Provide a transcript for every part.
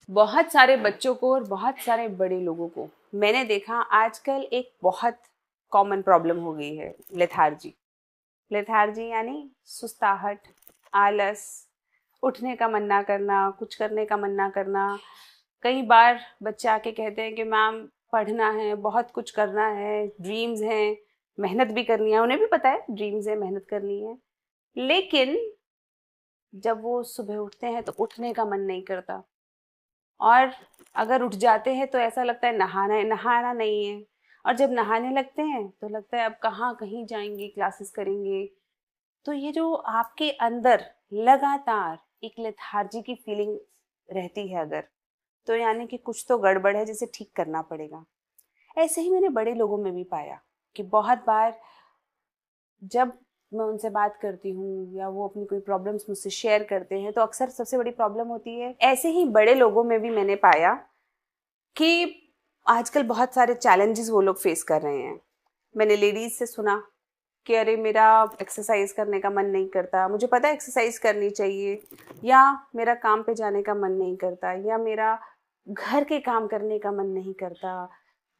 बहुत सारे बच्चों को और बहुत सारे बड़े लोगों को मैंने देखा आजकल एक बहुत कॉमन प्रॉब्लम हो गई है, लेथार्जी। लेथार्जी यानी सुस्ताहट, आलस, उठने का मन ना करना, कुछ करने का मन ना करना। कई बार बच्चे आके कहते हैं कि मैम पढ़ना है, बहुत कुछ करना है, ड्रीम्स हैं, मेहनत भी करनी है। उन्हें भी पता है ड्रीम्स है, मेहनत करनी है, लेकिन जब वो सुबह उठते हैं तो उठने का मन नहीं करता। और अगर उठ जाते हैं तो ऐसा लगता है नहाना नहीं है। और जब नहाने लगते हैं तो लगता है अब कहाँ, कहीं जाएंगे, क्लासेस करेंगे। तो ये जो आपके अंदर लगातार एक लेथार्जी की फीलिंग रहती है अगर, तो यानी कि कुछ तो गड़बड़ है जिसे ठीक करना पड़ेगा। ऐसे ही मैंने बड़े लोगों में भी पाया कि बहुत बार जब मैं उनसे बात करती हूँ या वो अपनी कोई प्रॉब्लम्स मुझसे शेयर करते हैं तो अक्सर सबसे बड़ी प्रॉब्लम होती है, ऐसे ही बड़े लोगों में भी मैंने पाया कि आजकल बहुत सारे चैलेंजेस वो लोग फेस कर रहे हैं। मैंने लेडीज से सुना कि अरे मेरा एक्सरसाइज करने का मन नहीं करता, मुझे पता है एक्सरसाइज करनी चाहिए, या मेरा काम पे जाने का मन नहीं करता, या मेरा घर के काम करने का मन नहीं करता।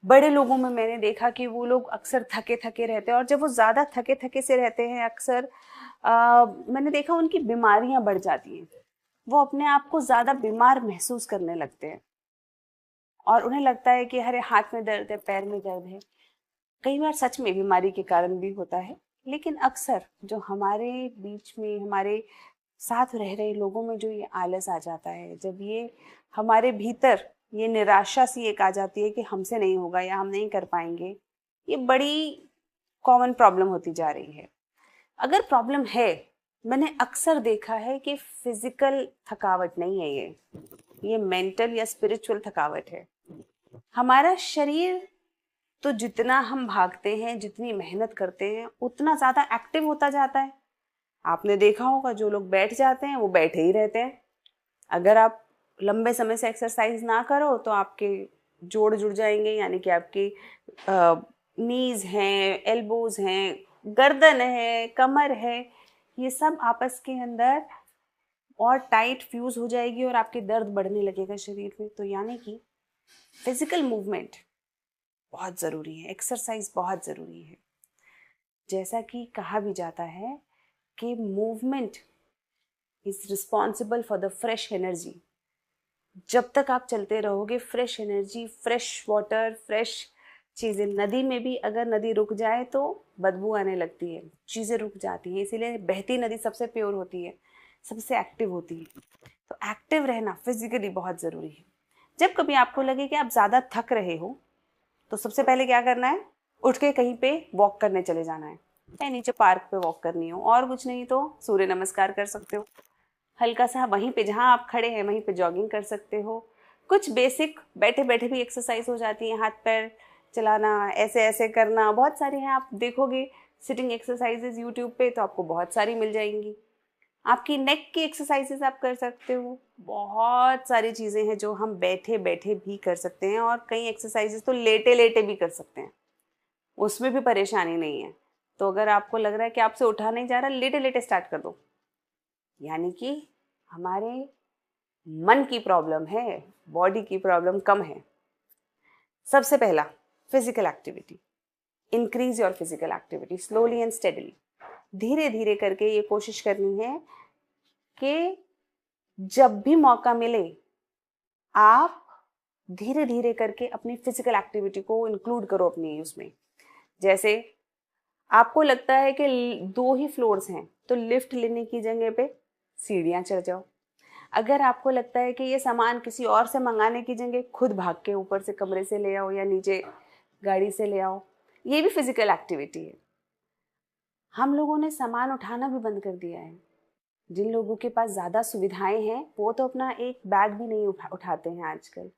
बड़े लोगों में मैंने देखा कि वो लोग अक्सर थके थके रहते हैं, और जब वो ज़्यादा थके थके से रहते हैं अक्सर मैंने देखा उनकी बीमारियां बढ़ जाती हैं। वो अपने आप को ज़्यादा बीमार महसूस करने लगते हैं और उन्हें लगता है कि अरे हाथ में दर्द है, पैर में दर्द है। कई बार सच में बीमारी के कारण भी होता है, लेकिन अक्सर जो हमारे बीच में, हमारे साथ रह रहे लोगों में जो ये आलस आ जाता है, जब ये हमारे भीतर ये निराशा सी एक आ जाती है कि हमसे नहीं होगा या हम नहीं कर पाएंगे, ये बड़ी कॉमन प्रॉब्लम होती जा रही है। अगर प्रॉब्लम है, मैंने अक्सर देखा है कि फिजिकल थकावट नहीं है, ये मेंटल या स्पिरिचुअल थकावट है। हमारा शरीर तो जितना हम भागते हैं, जितनी मेहनत करते हैं, उतना ज़्यादा एक्टिव होता जाता है। आपने देखा होगा जो लोग बैठ जाते हैं वो बैठे ही रहते हैं। अगर आप लंबे समय से एक्सरसाइज ना करो तो आपके जोड़ जुड़ जाएंगे, यानी कि आपकी नीज हैं, एल्बोज हैं, गर्दन है, कमर है, ये सब आपस के अंदर और टाइट फ्यूज हो जाएगी और आपके दर्द बढ़ने लगेगा शरीर में। तो यानी कि फिजिकल मूवमेंट बहुत ज़रूरी है, एक्सरसाइज बहुत ज़रूरी है। जैसा कि कहा भी जाता है कि movement is responsible for the fresh energy. जब तक आप चलते रहोगे, fresh energy, fresh water, fresh चीज़ें, नदी में भी अगर नदी रुक जाए तो बदबू आने लगती है, चीज़ें रुक जाती हैं। इसीलिए बहती नदी सबसे प्योर होती है, सबसे एक्टिव होती है। तो एक्टिव रहना फिजिकली बहुत ज़रूरी है। जब कभी आपको लगे कि आप ज़्यादा थक रहे हो तो सबसे पहले क्या करना है, उठ के कहीं पे वॉक करने चले जाना है। चाहे नीचे पार्क पे वॉक करनी हो, और कुछ नहीं तो सूर्य नमस्कार कर सकते हो। हल्का सा वहीं पे जहाँ आप खड़े हैं वहीं पे जॉगिंग कर सकते हो। कुछ बेसिक बैठे बैठे भी एक्सरसाइज हो जाती है, हाथ पैर चलाना, ऐसे ऐसे करना, बहुत सारी हैं। आप देखोगे सिटिंग एक्सरसाइजेज यूट्यूब पे तो आपको बहुत सारी मिल जाएंगी। आपकी नेक की एक्सरसाइजेस आप कर सकते हो। बहुत सारी चीज़ें हैं जो हम बैठे बैठे भी कर सकते हैं, और कई एक्सरसाइजेस तो लेटे लेटे भी कर सकते हैं, उसमें भी परेशानी नहीं है। तो अगर आपको लग रहा है कि आपसे उठा नहीं जा रहा, लेटे लेटे स्टार्ट कर दो। यानी कि हमारे मन की प्रॉब्लम है, बॉडी की प्रॉब्लम कम है। सबसे पहला, physical activity. Increase your physical activity slowly and steadily. धीरे धीरे करके ये कोशिश करनी है कि जब भी मौका मिले आप धीरे धीरे करके अपनी फिजिकल एक्टिविटी को इंक्लूड करो अपनी उसमें। जैसे आपको लगता है कि दो ही फ्लोर्स हैं तो लिफ्ट लेने की जगह पे सीढ़ियाँ चढ़ जाओ। अगर आपको लगता है कि ये सामान किसी और से मंगाने की जगह खुद भाग के ऊपर से कमरे से ले आओ या नीचे गाड़ी से ले आओ, ये भी फिजिकल एक्टिविटी है। हम लोगों ने सामान उठाना भी बंद कर दिया है। जिन लोगों के पास ज़्यादा सुविधाएं हैं वो तो अपना एक बैग भी नहीं उठाते हैं आजकल।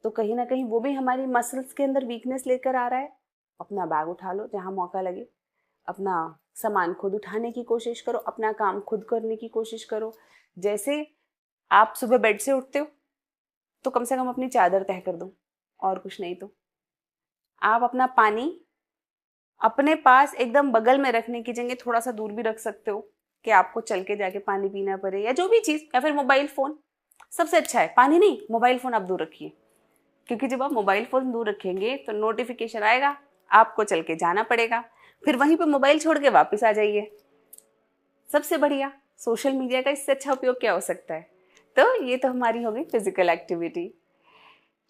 तो कहीं ना कहीं वो भी हमारी मसल्स के अंदर वीकनेस लेकर आ रहा है। अपना बैग उठा लो जहाँ मौका लगे, अपना सामान खुद उठाने की कोशिश करो, अपना काम खुद करने की कोशिश करो। जैसे आप सुबह बेड से उठते हो तो कम से कम अपनी चादर तह कर दो, और कुछ नहीं तो आप अपना पानी अपने पास एकदम बगल में रखने की जगह थोड़ा सा दूर भी रख सकते हो कि आपको चल के जाके पानी पीना पड़े, या जो भी चीज़, या फिर मोबाइल फ़ोन सबसे अच्छा है पानी नहीं, मोबाइल फ़ोन आप दूर रखिए, क्योंकि जब आप मोबाइल फ़ोन दूर रखेंगे तो नोटिफिकेशन आएगा, आपको चल के जाना पड़ेगा, फिर वहीं पे मोबाइल छोड़ के वापस आ जाइए। सबसे बढ़िया सोशल मीडिया का इससे अच्छा उपयोग क्या हो सकता है। तो ये तो हमारी हो गई फिजिकल एक्टिविटी।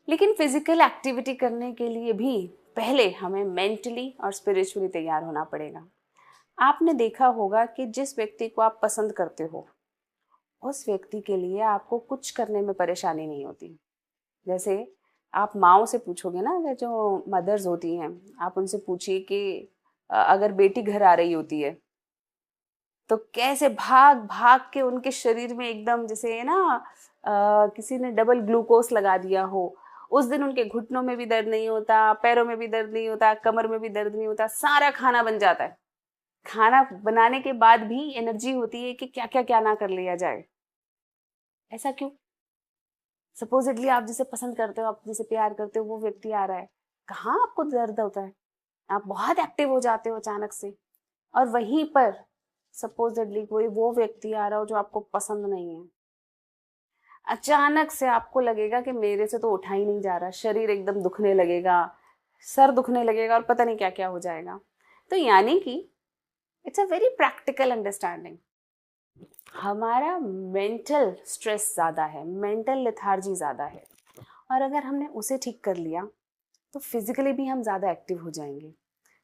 लेकिन फिजिकल एक्टिविटी करने के लिए भी पहले हमें मेंटली और स्पिरिचुअली तैयार होना पड़ेगा। आपने देखा होगा कि जिस व्यक्ति को आप पसंद करते हो उस व्यक्ति के लिए आपको कुछ करने में परेशानी नहीं होती। जैसे आप माँओं से पूछोगे ना, अगर जो मदर्स होती हैं, आप उनसे पूछिए कि अगर बेटी घर आ रही होती है तो कैसे भाग भाग के उनके शरीर में एकदम जैसे ना किसी ने डबल ग्लूकोज लगा दिया हो। उस दिन उनके घुटनों में भी दर्द नहीं होता, पैरों में भी दर्द नहीं होता, कमर में भी दर्द नहीं होता, सारा खाना बन जाता है। खाना बनाने के बाद भी एनर्जी होती है कि क्या क्या क्या ना कर लिया जाए। ऐसा क्यों? सपोजिटली आप जिसे पसंद करते हो, आप जिसे प्यार करते हो, वो व्यक्ति आ रहा है, कहाँ आपको दर्द होता है, आप बहुत एक्टिव हो जाते हो अचानक से। और वहीं पर सपोजिटली कोई वो व्यक्ति आ रहा हो जो आपको पसंद नहीं है, अचानक से आपको लगेगा कि मेरे से तो उठा ही नहीं जा रहा, शरीर एकदम दुखने लगेगा, सर दुखने लगेगा और पता नहीं क्या क्या हो जाएगा। तो यानी कि it's a very practical understanding. हमारा मेंटल स्ट्रेस ज़्यादा है, मेंटल लेथार्जी ज़्यादा है, और अगर हमने उसे ठीक कर लिया तो फिजिकली भी हम ज़्यादा एक्टिव हो जाएंगे।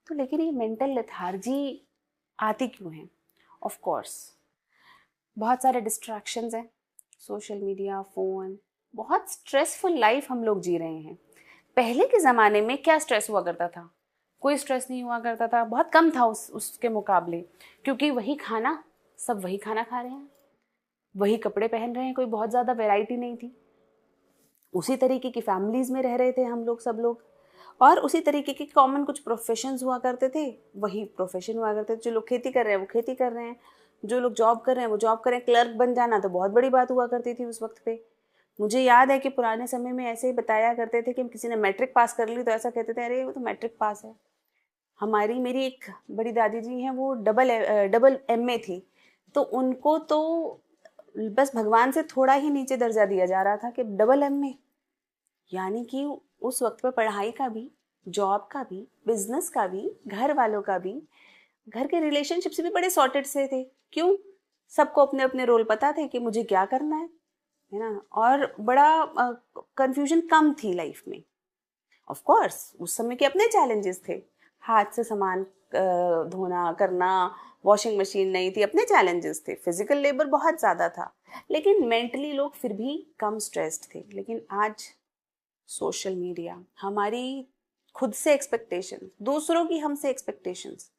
तो लेकिन ये मेंटल लेथार्जी आती क्यों है? ऑफ कोर्स बहुत सारे डिस्ट्रैक्शंस हैं, सोशल मीडिया, फ़ोन, बहुत स्ट्रेसफुल लाइफ हम लोग जी रहे हैं। पहले के ज़माने में क्या स्ट्रेस हुआ करता था? कोई स्ट्रेस नहीं हुआ करता था, बहुत कम था उसके मुकाबले, क्योंकि वही खाना, सब वही खाना खा रहे हैं, वही कपड़े पहन रहे हैं, कोई बहुत ज़्यादा वैरायटी नहीं थी। उसी तरीके की फैमिलीज़ में रह रहे थे हम लोग, सब लोग, और उसी तरीके के कॉमन कुछ प्रोफेशंस हुआ करते थे, वही प्रोफेशन हुआ करते थे। जो लोग खेती कर रहे हैं वो खेती कर रहे हैं, जो लोग जॉब कर रहे हैं वो जॉब कर रहे हैं। क्लर्क बन जाना तो बहुत बड़ी बात हुआ करती थी उस वक्त पे। मुझे याद है कि पुराने समय में ऐसे ही बताया करते थे कि किसी ने मैट्रिक पास कर ली तो ऐसा कहते थे, अरे वो तो मैट्रिक पास है। मेरी एक बड़ी दादी जी हैं, वो डबल एमए थी, तो उनको तो बस भगवान से थोड़ा ही नीचे दर्जा दिया जा रहा था कि डबल एमए, यानी कि उस वक्त पे पढ़ाई का भी, जॉब का भी, बिजनेस का भी, घर वालों का भी, घर के रिलेशनशिप्स भी बड़े सॉर्टेड से थे। क्यों? सबको अपने अपने रोल पता थे कि मुझे क्या करना है ना, और बड़ा कंफ्यूजन कम थी लाइफ में। ऑफ कोर्स उस समय के अपने चैलेंजेस थे, हाथ से सामान धोना करना, वॉशिंग मशीन नहीं थी, अपने चैलेंजेस थे, फिजिकल लेबर बहुत ज़्यादा था, लेकिन मेंटली लोग फिर भी कम स्ट्रेस्ड थे। लेकिन आज सोशल मीडिया, हमारी खुद से एक्सपेक्टेशन, दूसरों की हमसे एक्सपेक्टेशंस,